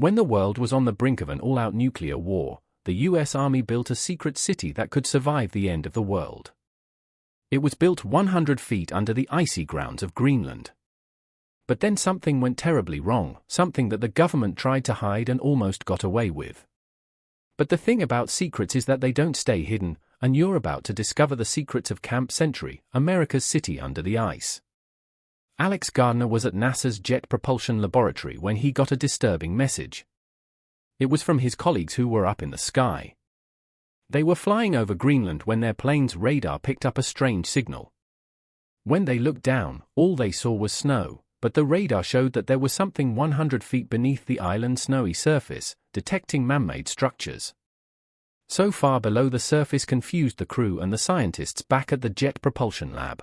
When the world was on the brink of an all-out nuclear war, the US Army built a secret city that could survive the end of the world. It was built 100 feet under the icy grounds of Greenland. But then something went terribly wrong, something that the government tried to hide and almost got away with. But the thing about secrets is that they don't stay hidden, and you're about to discover the secrets of Camp Century, America's city under the ice. Alex Gardner was at NASA's Jet Propulsion Laboratory when he got a disturbing message. It was from his colleagues who were up in the sky. They were flying over Greenland when their plane's radar picked up a strange signal. When they looked down, all they saw was snow, but the radar showed that there was something 100 feet beneath the island's snowy surface, detecting man-made structures. So far below the surface confused the crew and the scientists back at the Jet Propulsion Lab.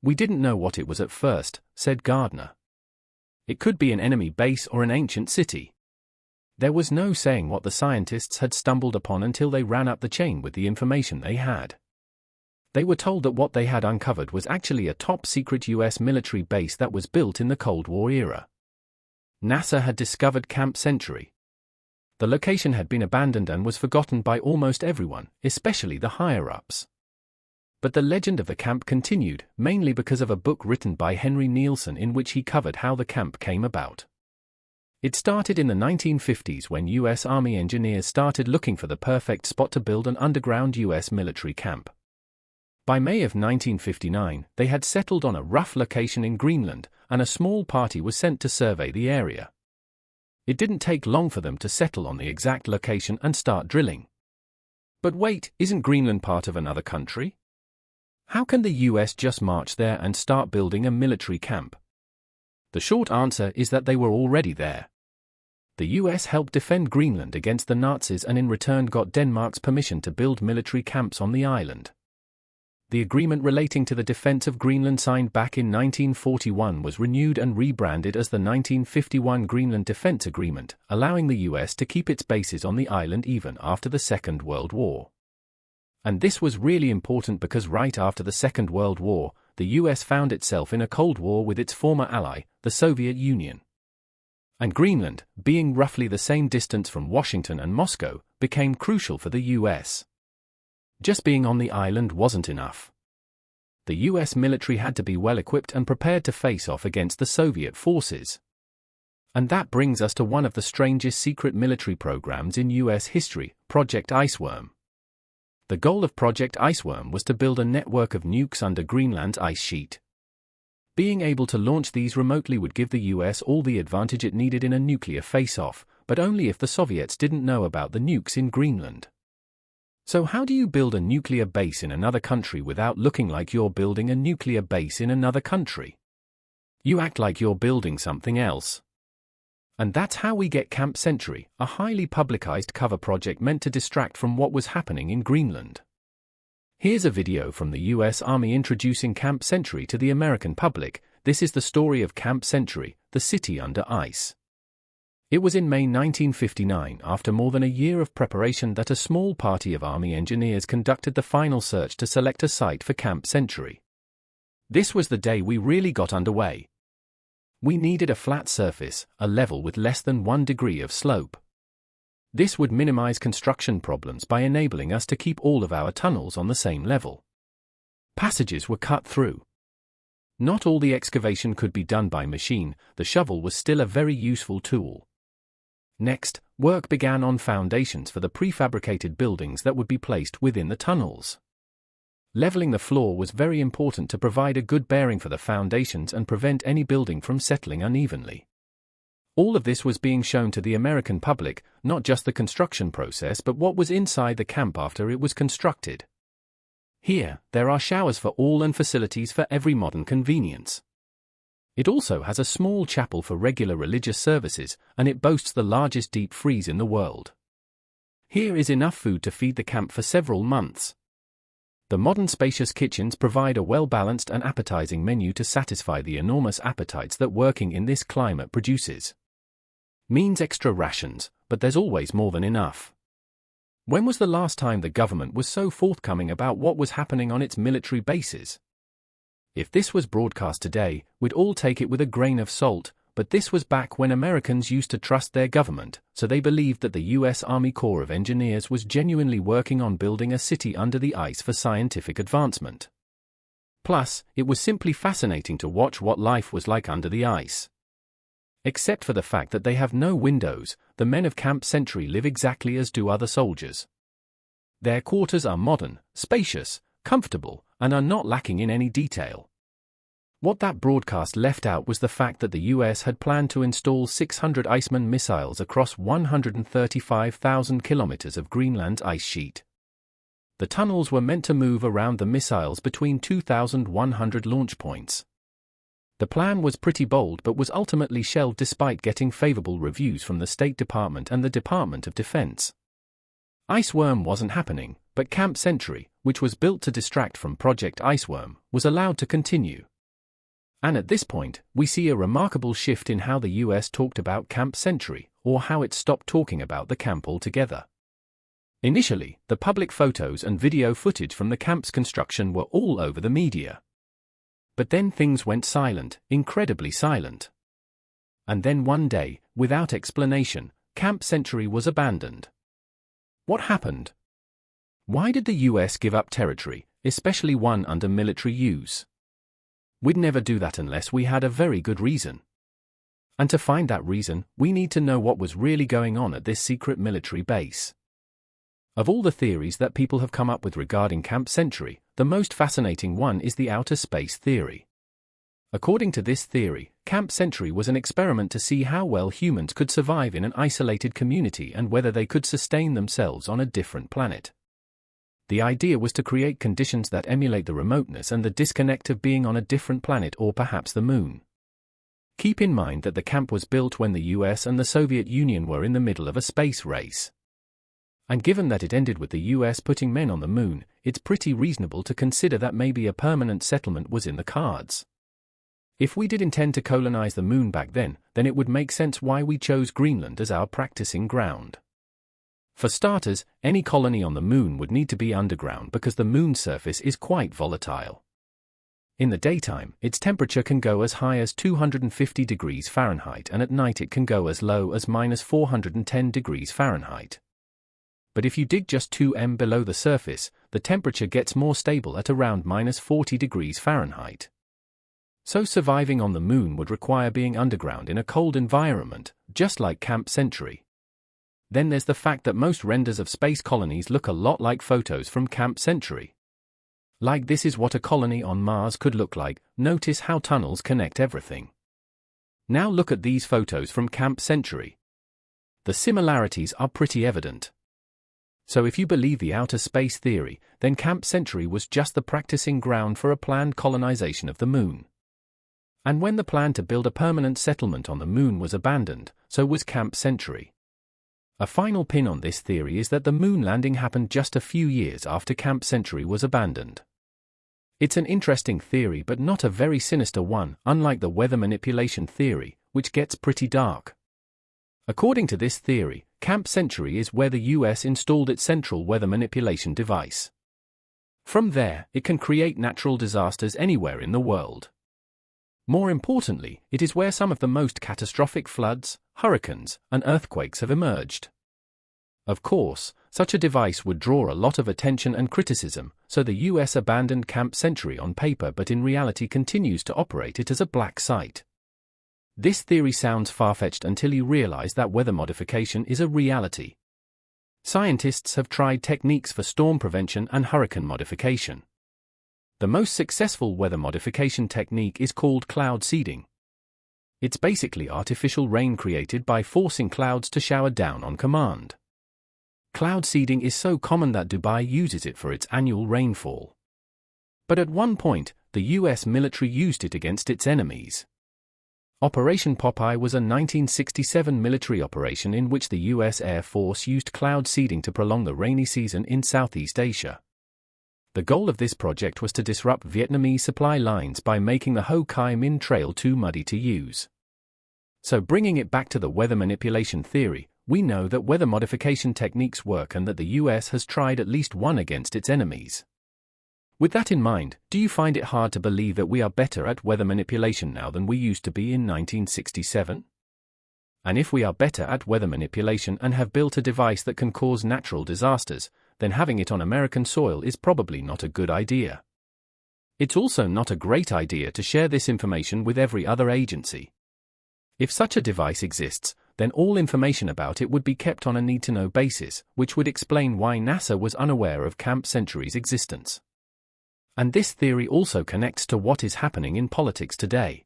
"We didn't know what it was at first," said Gardner. "It could be an enemy base or an ancient city." There was no saying what the scientists had stumbled upon until they ran up the chain with the information they had. They were told that what they had uncovered was actually a top-secret US military base that was built in the Cold War era. NASA had discovered Camp Century. The location had been abandoned and was forgotten by almost everyone, especially the higher-ups. But the legend of the camp continued, mainly because of a book written by Henry Nielsen in which he covered how the camp came about. It started in the 1950s when US Army engineers started looking for the perfect spot to build an underground US military camp. By May of 1959, they had settled on a rough location in Greenland, and a small party was sent to survey the area. It didn't take long for them to settle on the exact location and start drilling. But wait, isn't Greenland part of another country? How can the US just march there and start building a military camp? The short answer is that they were already there. The US helped defend Greenland against the Nazis and in return got Denmark's permission to build military camps on the island. The agreement relating to the defense of Greenland signed back in 1941 was renewed and rebranded as the 1951 Greenland Defense Agreement, allowing the US to keep its bases on the island even after the Second World War. And this was really important because right after the Second World War, the US found itself in a Cold War with its former ally, the Soviet Union. And Greenland, being roughly the same distance from Washington and Moscow, became crucial for the US. Just being on the island wasn't enough. The US military had to be well equipped and prepared to face off against the Soviet forces. And that brings us to one of the strangest secret military programs in US history, Project Iceworm. The goal of Project Iceworm was to build a network of nukes under Greenland's ice sheet. Being able to launch these remotely would give the US all the advantage it needed in a nuclear face-off, but only if the Soviets didn't know about the nukes in Greenland. So how do you build a nuclear base in another country without looking like you're building a nuclear base in another country? You act like you're building something else. And that's how we get Camp Century, a highly publicized cover project meant to distract from what was happening in Greenland. Here's a video from the US Army introducing Camp Century to the American public. This is the story of Camp Century, the city under ice. It was in May 1959, after more than a year of preparation, that a small party of Army engineers conducted the final search to select a site for Camp Century. This was the day we really got underway. We needed a flat surface, a level with less than 1 degree of slope. This would minimize construction problems by enabling us to keep all of our tunnels on the same level. Passages were cut through. Not all the excavation could be done by machine, the shovel was still a very useful tool. Next, work began on foundations for the prefabricated buildings that would be placed within the tunnels. Leveling the floor was very important to provide a good bearing for the foundations and prevent any building from settling unevenly. All of this was being shown to the American public, not just the construction process but what was inside the camp after it was constructed. Here, there are showers for all and facilities for every modern convenience. It also has a small chapel for regular religious services, and it boasts the largest deep freeze in the world. Here is enough food to feed the camp for several months. The modern spacious kitchens provide a well-balanced and appetizing menu to satisfy the enormous appetites that working in this climate produces. Means extra rations, but there's always more than enough. When was the last time the government was so forthcoming about what was happening on its military bases? If this was broadcast today, we'd all take it with a grain of salt, but this was back when Americans used to trust their government, so they believed that the U.S. Army Corps of Engineers was genuinely working on building a city under the ice for scientific advancement. Plus, it was simply fascinating to watch what life was like under the ice. Except for the fact that they have no windows, the men of Camp Century live exactly as do other soldiers. Their quarters are modern, spacious, comfortable, and are not lacking in any detail. What that broadcast left out was the fact that the US had planned to install 600 Iceman missiles across 135,000 kilometers of Greenland's ice sheet. The tunnels were meant to move around the missiles between 2,100 launch points. The plan was pretty bold but was ultimately shelved despite getting favorable reviews from the State Department and the Department of Defense. Iceworm wasn't happening, but Camp Century, which was built to distract from Project Iceworm, was allowed to continue. And at this point, we see a remarkable shift in how the US talked about Camp Century, or how it stopped talking about the camp altogether. Initially, the public photos and video footage from the camp's construction were all over the media. But then things went silent, incredibly silent. And then one day, without explanation, Camp Century was abandoned. What happened? Why did the US give up territory, especially one under military use? We'd never do that unless we had a very good reason. And to find that reason, we need to know what was really going on at this secret military base. Of all the theories that people have come up with regarding Camp Century, the most fascinating one is the outer space theory. According to this theory, Camp Century was an experiment to see how well humans could survive in an isolated community and whether they could sustain themselves on a different planet. The idea was to create conditions that emulate the remoteness and the disconnect of being on a different planet or perhaps the moon. Keep in mind that the camp was built when the US and the Soviet Union were in the middle of a space race. And given that it ended with the US putting men on the moon, it's pretty reasonable to consider that maybe a permanent settlement was in the cards. If we did intend to colonize the moon back then it would make sense why we chose Greenland as our practicing ground. For starters, any colony on the moon would need to be underground because the moon's surface is quite volatile. In the daytime, its temperature can go as high as 250 degrees Fahrenheit and at night it can go as low as -410 degrees Fahrenheit. But if you dig just 2 m below the surface, the temperature gets more stable at around -40 degrees Fahrenheit. So surviving on the moon would require being underground in a cold environment, just like Camp Century. Then there's the fact that most renders of space colonies look a lot like photos from Camp Century. Like this is what a colony on Mars could look like. Notice how tunnels connect everything. Now look at these photos from Camp Century. The similarities are pretty evident. So if you believe the outer space theory, then Camp Century was just the practicing ground for a planned colonization of the moon. And when the plan to build a permanent settlement on the moon was abandoned, so was Camp Century. A final pin on this theory is that the moon landing happened just a few years after Camp Century was abandoned. It's an interesting theory but not a very sinister one, unlike the weather manipulation theory, which gets pretty dark. According to this theory, Camp Century is where the US installed its central weather manipulation device. From there, it can create natural disasters anywhere in the world. More importantly, it is where some of the most catastrophic floods, hurricanes, and earthquakes have emerged. Of course, such a device would draw a lot of attention and criticism, so the US abandoned Camp Century on paper but in reality continues to operate it as a black site. This theory sounds far-fetched until you realize that weather modification is a reality. Scientists have tried techniques for storm prevention and hurricane modification. The most successful weather modification technique is called cloud seeding. It's basically artificial rain created by forcing clouds to shower down on command. Cloud seeding is so common that Dubai uses it for its annual rainfall. But at one point, the US military used it against its enemies. Operation Popeye was a 1967 military operation in which the US Air Force used cloud seeding to prolong the rainy season in Southeast Asia. The goal of this project was to disrupt Vietnamese supply lines by making the Ho Chi Minh Trail too muddy to use. So bringing it back to the weather manipulation theory, we know that weather modification techniques work and that the US has tried at least one against its enemies. With that in mind, do you find it hard to believe that we are better at weather manipulation now than we used to be in 1967? And if we are better at weather manipulation and have built a device that can cause natural disasters, then having it on American soil is probably not a good idea. It's also not a great idea to share this information with every other agency. If such a device exists, then all information about it would be kept on a need-to-know basis, which would explain why NASA was unaware of Camp Century's existence. And this theory also connects to what is happening in politics today.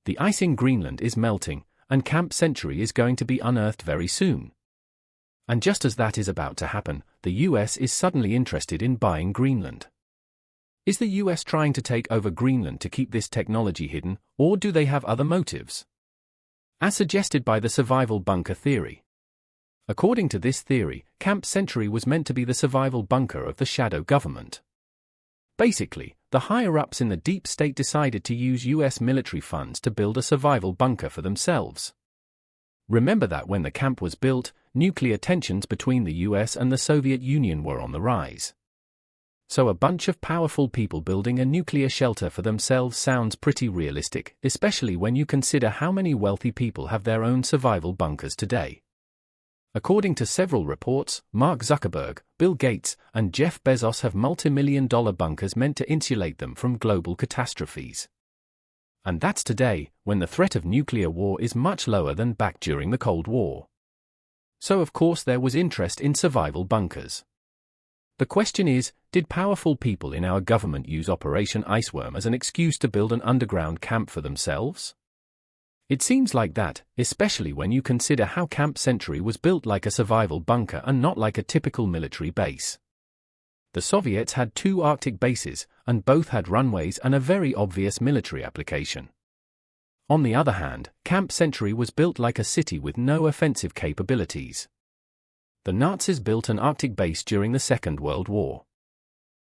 The ice in Greenland is melting, and Camp Century is going to be unearthed very soon. And just as that is about to happen, the US is suddenly interested in buying Greenland. Is the US trying to take over Greenland to keep this technology hidden, or do they have other motives? As suggested by the survival bunker theory. According to this theory, Camp Century was meant to be the survival bunker of the shadow government. Basically, the higher-ups in the deep state decided to use US military funds to build a survival bunker for themselves. Remember that when the camp was built, nuclear tensions between the US and the Soviet Union were on the rise. So a bunch of powerful people building a nuclear shelter for themselves sounds pretty realistic, especially when you consider how many wealthy people have their own survival bunkers today. According to several reports, Mark Zuckerberg, Bill Gates, and Jeff Bezos have multi-million-dollar bunkers meant to insulate them from global catastrophes. And that's today, when the threat of nuclear war is much lower than back during the Cold War. So of course there was interest in survival bunkers. The question is, did powerful people in our government use Operation Iceworm as an excuse to build an underground camp for themselves? It seems like that, especially when you consider how Camp Century was built like a survival bunker and not like a typical military base. The Soviets had 2 Arctic bases, and both had runways and a very obvious military application. On the other hand, Camp Century was built like a city with no offensive capabilities. The Nazis built an Arctic base during the Second World War.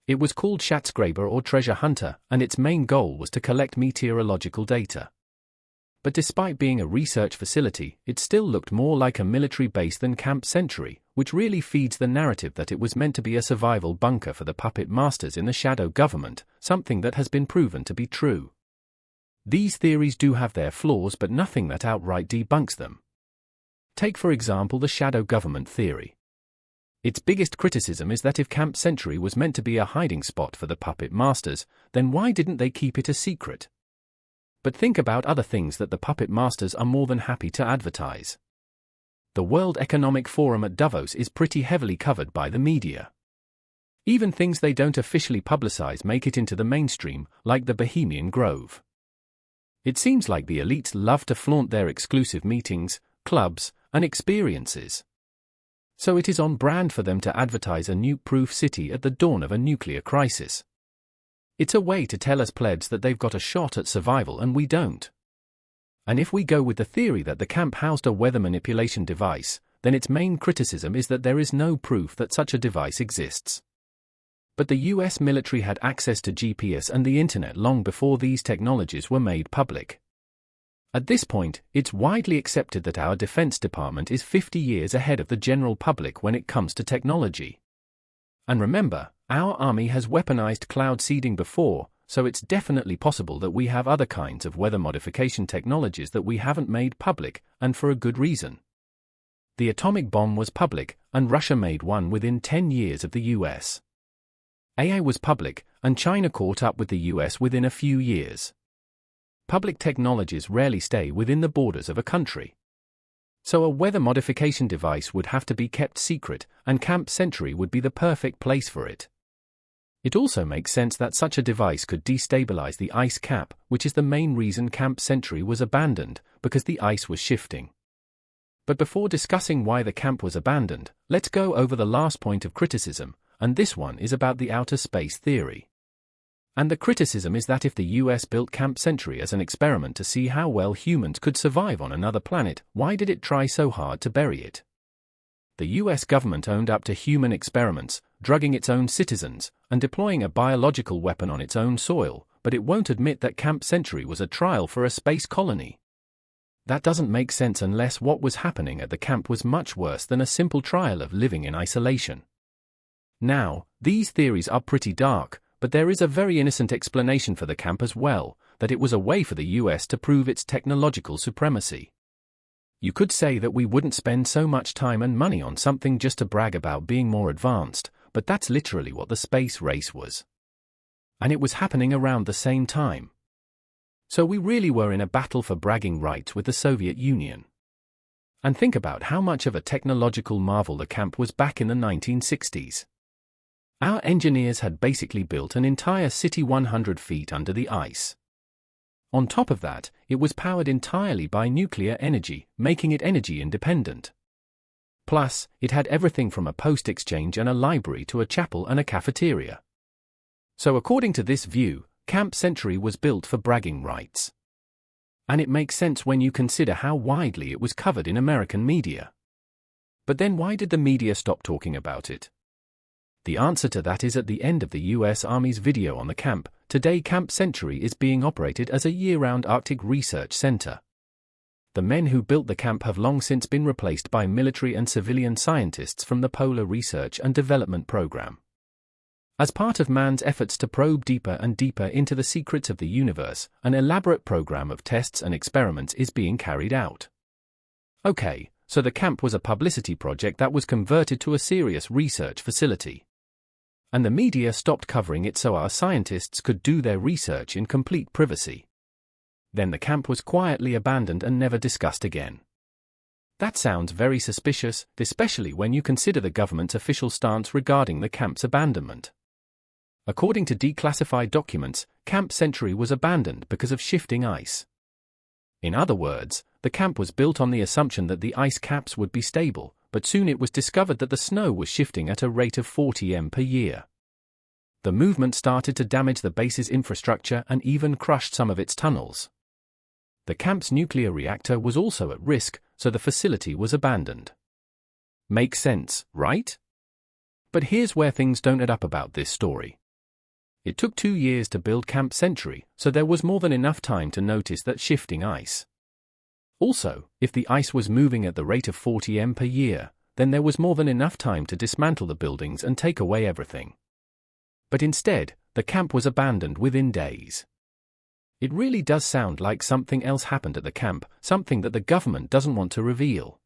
It was called Schatzgräber or Treasure Hunter, and its main goal was to collect meteorological data. But despite being a research facility, it still looked more like a military base than Camp Century, which really feeds the narrative that it was meant to be a survival bunker for the puppet masters in the shadow government, something that has been proven to be true. These theories do have their flaws, but nothing that outright debunks them. Take for example the shadow government theory. Its biggest criticism is that if Camp Century was meant to be a hiding spot for the puppet masters, then why didn't they keep it a secret? But think about other things that the puppet masters are more than happy to advertise. The World Economic Forum at Davos is pretty heavily covered by the media. Even things they don't officially publicize make it into the mainstream, like the Bohemian Grove. It seems like the elites love to flaunt their exclusive meetings, clubs, and experiences. So it is on brand for them to advertise a nuke-proof city at the dawn of a nuclear crisis. It's a way to tell us plebs that they've got a shot at survival and we don't. And if we go with the theory that the camp housed a weather manipulation device, then its main criticism is that there is no proof that such a device exists. But the US military had access to GPS and the internet long before these technologies were made public. At this point, it's widely accepted that our Defense Department is 50 years ahead of the general public when it comes to technology. And remember, our army has weaponized cloud seeding before, so it's definitely possible that we have other kinds of weather modification technologies that we haven't made public, and for a good reason. The atomic bomb was public, and Russia made one within 10 years of the US. AI was public, and China caught up with the US within a few years. Public technologies rarely stay within the borders of a country. So a weather modification device would have to be kept secret, and Camp Century would be the perfect place for it. It also makes sense that such a device could destabilize the ice cap, which is the main reason Camp Century was abandoned, because the ice was shifting. But before discussing why the camp was abandoned, let's go over the last point of criticism, and this one is about the outer space theory. And the criticism is that if the US built Camp Century as an experiment to see how well humans could survive on another planet, why did it try so hard to bury it? The US government owned up to human experiments, drugging its own citizens, and deploying a biological weapon on its own soil, but it won't admit that Camp Century was a trial for a space colony. That doesn't make sense unless what was happening at the camp was much worse than a simple trial of living in isolation. Now, these theories are pretty dark, but there is a very innocent explanation for the camp as well, that it was a way for the US to prove its technological supremacy. You could say that we wouldn't spend so much time and money on something just to brag about being more advanced, but that's literally what the space race was. And it was happening around the same time. So we really were in a battle for bragging rights with the Soviet Union. And think about how much of a technological marvel the camp was back in the 1960s. Our engineers had basically built an entire city 100 feet under the ice. On top of that, it was powered entirely by nuclear energy, making it energy independent. Plus, it had everything from a post exchange and a library to a chapel and a cafeteria. So according to this view, Camp Century was built for bragging rights. And it makes sense when you consider how widely it was covered in American media. But then why did the media stop talking about it? The answer to that is at the end of the US Army's video on the camp. Today Camp Century is being operated as a year-round Arctic research center. The men who built the camp have long since been replaced by military and civilian scientists from the Polar Research and Development Program. As part of man's efforts to probe deeper and deeper into the secrets of the universe, an elaborate program of tests and experiments is being carried out. Okay, so the camp was a publicity project that was converted to a serious research facility. And the media stopped covering it so our scientists could do their research in complete privacy. Then the camp was quietly abandoned and never discussed again. That sounds very suspicious, especially when you consider the government's official stance regarding the camp's abandonment. According to declassified documents, Camp Century was abandoned because of shifting ice. In other words, the camp was built on the assumption that the ice caps would be stable, but soon it was discovered that the snow was shifting at a rate of 40 m per year. The movement started to damage the base's infrastructure and even crushed some of its tunnels. The camp's nuclear reactor was also at risk, so the facility was abandoned. Makes sense, right? But here's where things don't add up about this story. It took 2 years to build Camp Century, so there was more than enough time to notice that shifting ice. Also, if the ice was moving at the rate of 40 m per year, then there was more than enough time to dismantle the buildings and take away everything. But instead, the camp was abandoned within days. It really does sound like something else happened at the camp, something that the government doesn't want to reveal.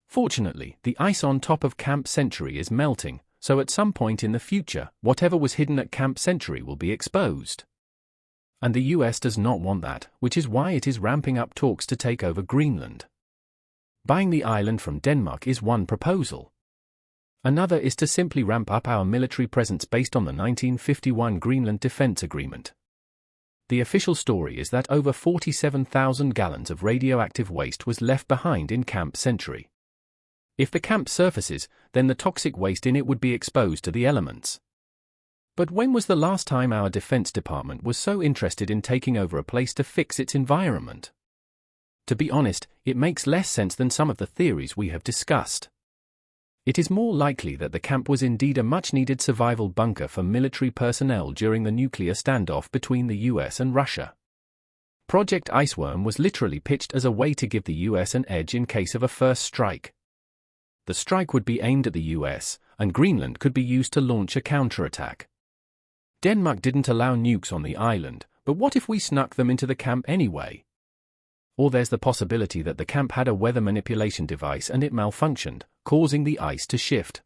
Fortunately, the ice on top of Camp Century is melting, so at some point in the future, whatever was hidden at Camp Century will be exposed. And the US does not want that, which is why it is ramping up talks to take over Greenland. Buying the island from Denmark is one proposal. Another is to simply ramp up our military presence based on the 1951 Greenland Defense Agreement. The official story is that over 47,000 gallons of radioactive waste was left behind in Camp Century. If the camp surfaces, then the toxic waste in it would be exposed to the elements. But when was the last time our Defense Department was so interested in taking over a place to fix its environment? To be honest, it makes less sense than some of the theories we have discussed. It is more likely that the camp was indeed a much-needed survival bunker for military personnel during the nuclear standoff between the US and Russia. Project Iceworm was literally pitched as a way to give the US an edge in case of a first strike. The strike would be aimed at the US, and Greenland could be used to launch a counterattack. Denmark didn't allow nukes on the island, but what if we snuck them into the camp anyway? Or there's the possibility that the camp had a weather manipulation device and it malfunctioned, causing the ice to shift.